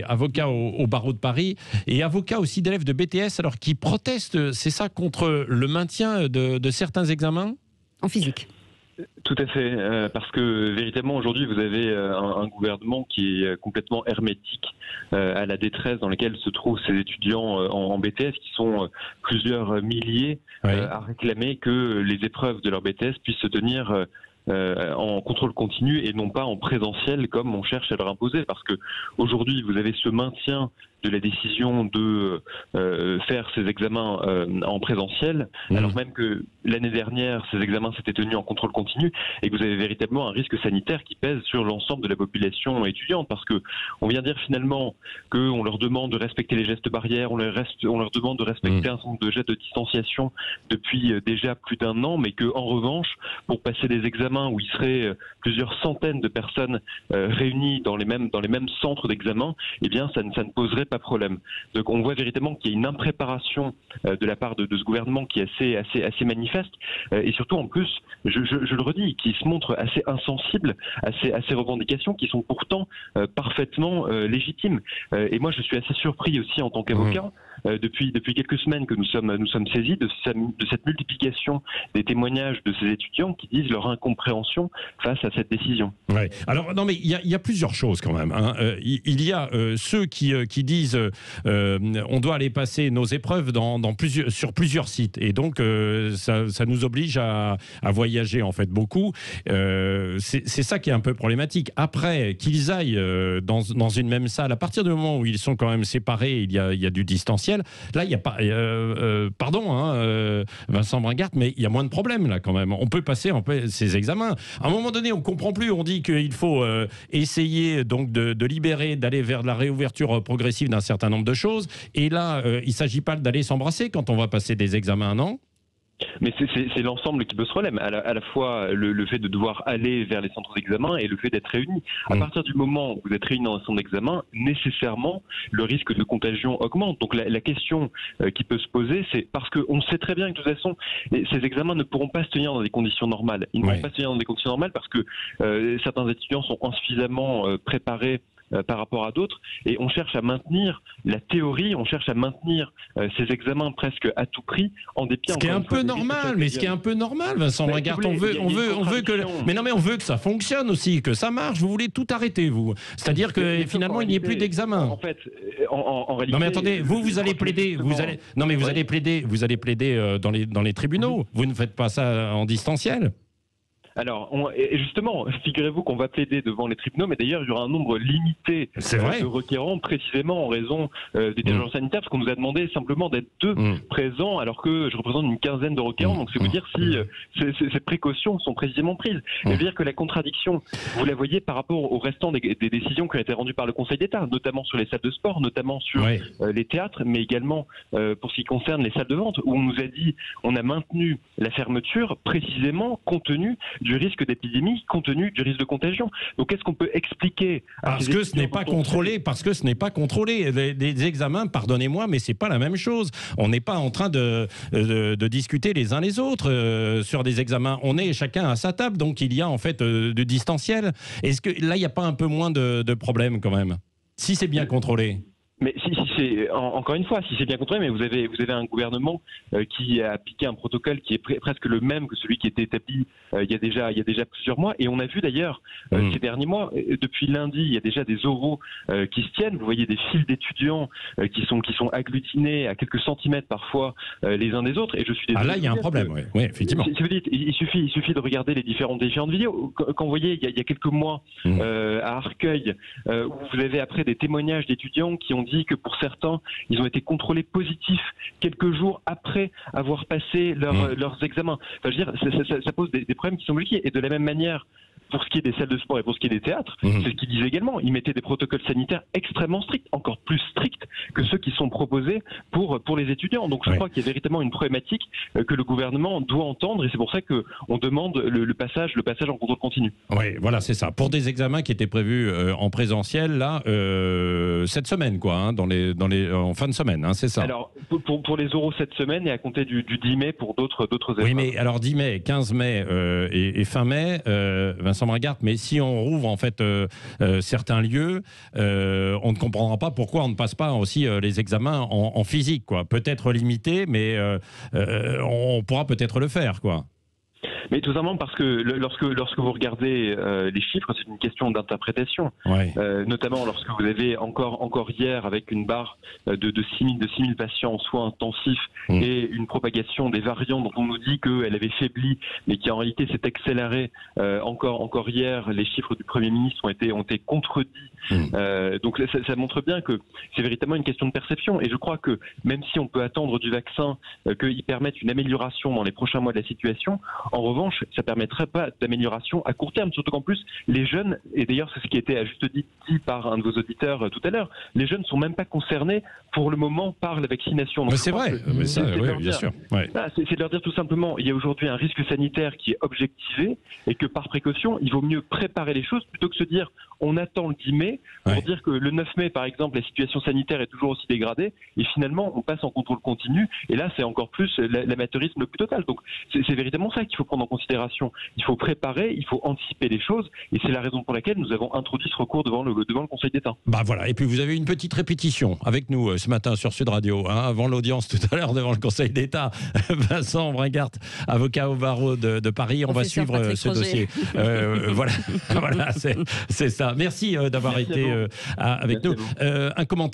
avocat au barreau de Paris et avocat aussi d'élèves de BTS, alors qui protestent, c'est ça, contre le maintien de certains examens en physique. Tout à fait, parce que véritablement aujourd'hui vous avez un gouvernement qui est complètement hermétique à la détresse dans laquelle se trouvent ces étudiants en BTS, qui sont plusieurs milliers à réclamer que les épreuves de leur BTS puissent se tenir en contrôle continu et non pas en présentiel comme on cherche à leur imposer, parce que aujourd'hui vous avez ce maintien de la décision de faire ces examens en présentiel, alors même que l'année dernière, ces examens s'étaient tenus en contrôle continu, et que vous avez véritablement un risque sanitaire qui pèse sur l'ensemble de la population étudiante, parce que on vient dire finalement qu'on leur demande de respecter les gestes barrières, on leur demande de respecter un certain nombre de gestes de distanciation depuis déjà plus d'un an, mais que en revanche, pour passer des examens où il serait plusieurs centaines de personnes réunies dans les mêmes centres d'examen, eh bien ça ne poserait pas problème. Donc on voit véritablement qu'il y a une impréparation de la part de ce gouvernement qui est assez manifeste, et surtout en plus, je le redis, qui se montre assez insensible à ces revendications qui sont pourtant parfaitement légitimes. Et moi je suis assez surpris aussi en tant qu'avocat, depuis quelques semaines que nous sommes saisis de cette multiplication des témoignages de ces étudiants qui disent leur incompréhension face à cette décision. Ouais. Alors non, mais il y a plusieurs choses quand même, hein. Il y a ceux qui disent on doit aller passer nos épreuves sur plusieurs sites, et donc ça nous oblige à voyager en fait beaucoup. C'est ça qui est un peu problématique. Après, qu'ils aillent dans une même salle, à partir du moment où ils sont quand même séparés, il y a du distanciel. Là, il n'y a pas... pardon, hein, Vincent Bringart, mais il y a moins de problèmes là quand même. On peut passer ces examens. À un moment donné, on ne comprend plus. On dit qu'il faut essayer donc de libérer, d'aller vers la réouverture progressive d'un certain nombre de choses. Et là, il ne s'agit pas d'aller s'embrasser quand on va passer des examens, non ? Mais c'est l'ensemble qui peut se relève, à la fois le fait de devoir aller vers les centres d'examen et le fait d'être réunis. À partir du moment où vous êtes réunis dans un centre d'examen, nécessairement, le risque de contagion augmente. Donc la question qui peut se poser, c'est parce qu'on sait très bien que de toute façon, ces examens ne pourront pas se tenir dans des conditions normales. Ils ne pourront pas se tenir dans des conditions normales parce que certains étudiants sont insuffisamment préparés par rapport à d'autres, et on cherche à maintenir la théorie, on cherche à maintenir ces examens presque à tout prix, en dépit. Ce qui est un peu normal, mais ce qui est un peu normal, Vincent Bringart, on veut que, mais non, mais on veut que ça fonctionne aussi, que ça marche. Vous voulez tout arrêter, vous. C'est-à-dire que finalement, il n'y ait plus d'examen. En fait, en réalité. Non, mais attendez, vous allez plaider, vous allez plaider dans les tribunaux. Vous ne faites pas ça en distanciel. Alors, et justement, figurez-vous qu'on va plaider devant les tribunaux, mais d'ailleurs, il y aura un nombre limité de requérants, précisément en raison des urgences sanitaires, parce qu'on nous a demandé simplement d'être deux présents, alors que je représente une quinzaine de requérants. Donc, c'est vous dire si ces précautions sont précisément prises. Ça veut dire que la contradiction, vous la voyez par rapport au restant des décisions qui ont été rendues par le Conseil d'État, notamment sur les salles de sport, notamment sur les théâtres, mais également pour ce qui concerne les salles de vente, où on nous a dit, on a maintenu la fermeture précisément compte tenu du risque d'épidémie, compte tenu du risque de contagion. Donc, est-ce qu'on peut expliquer parce que ce n'est pas contrôlé, des examens, pardonnez-moi, mais c'est pas la même chose. On n'est pas en train de discuter les uns les autres sur des examens. On est chacun à sa table, donc il y a en fait de distanciel. Est-ce que là, il n'y a pas un peu moins de problèmes quand même, si c'est bien contrôlé? Mais si c'est encore une fois, si c'est bien contrôlé, mais vous avez un gouvernement qui a appliqué un protocole qui est presque le même que celui qui était établi il y a déjà plusieurs mois, et on a vu d'ailleurs ces derniers mois, depuis lundi, il y a déjà des oraux qui se tiennent. Vous voyez des files d'étudiants qui sont agglutinés à quelques centimètres parfois les uns des autres, et je suis désolé. Ah là, il y a un problème, oui, effectivement. Si vous dites, il suffit de regarder les différentes vidéos. Quand vous voyez, il y a quelques mois à Arcueil, où vous avez après des témoignages d'étudiants qui ont dit que pour certains, ils ont été contrôlés positifs quelques jours après avoir passé leurs examens. Enfin, je veux dire, ça pose des problèmes qui sont bloqués. Et de la même manière, pour ce qui est des salles de sport et pour ce qui est des théâtres, c'est ce qu'ils disaient également. Ils mettaient des protocoles sanitaires extrêmement stricts, encore plus stricts que ceux qui sont proposés pour les étudiants. Donc je crois qu'il y a véritablement une problématique que le gouvernement doit entendre, et c'est pour ça qu'on demande le passage en contrôle continu. Oui, voilà, c'est ça. Pour des examens qui étaient prévus en présentiel, là, cette semaine, quoi, hein, en fin de semaine, hein, c'est ça. Alors, pour les oraux cette semaine et à compter du 10 mai pour d'autres épreuves. Oui, mais alors 10 mai, 15 mai et fin mai, Vincent Bringart, mais si on rouvre en fait certains lieux, on ne comprendra pas pourquoi on ne passe pas aussi les examens en physique, quoi. Peut-être limité, mais on pourra peut-être le faire, quoi. Mais tout simplement parce que lorsque vous regardez les chiffres, c'est une question d'interprétation. Ouais. Notamment lorsque vous avez encore hier avec une barre de 6 000 patients en soins intensifs et une propagation des variants dont on nous dit qu'elle avait faibli, mais qui en réalité s'est accélérée encore hier. Les chiffres du Premier ministre ont été contredits. Donc ça montre bien que c'est véritablement une question de perception. Et je crois que même si on peut attendre du vaccin qu'il permette une amélioration dans les prochains mois de la situation, en revanche, ça ne permettrait pas d'amélioration à court terme. Surtout qu'en plus, les jeunes, et d'ailleurs c'est ce qui était à juste dit par un de vos auditeurs tout à l'heure, les jeunes ne sont même pas concernés pour le moment par la vaccination. C'est vrai, mais ça, oui, bien sûr. Ouais. C'est de leur dire tout simplement, il y a aujourd'hui un risque sanitaire qui est objectivé et que par précaution, il vaut mieux préparer les choses plutôt que se dire on attend le 10 mai pour dire que le 9 mai, par exemple, la situation sanitaire est toujours aussi dégradée et finalement on passe en contrôle continu et là c'est encore plus l'amateurisme le plus total. Donc c'est véritablement ça qu'il faut prendre en considération. Il faut préparer, il faut anticiper les choses et c'est la raison pour laquelle nous avons introduit ce recours devant le Conseil d'État. Bah voilà, et puis vous avez une petite répétition avec nous ce matin sur Sud Radio, hein, avant l'audience tout à l'heure devant le Conseil d'État. Vincent Bringart, avocat au barreau de Paris, on va suivre ce dossier. Voilà, c'est ça. Merci d'avoir été avec nous. Un commentaire.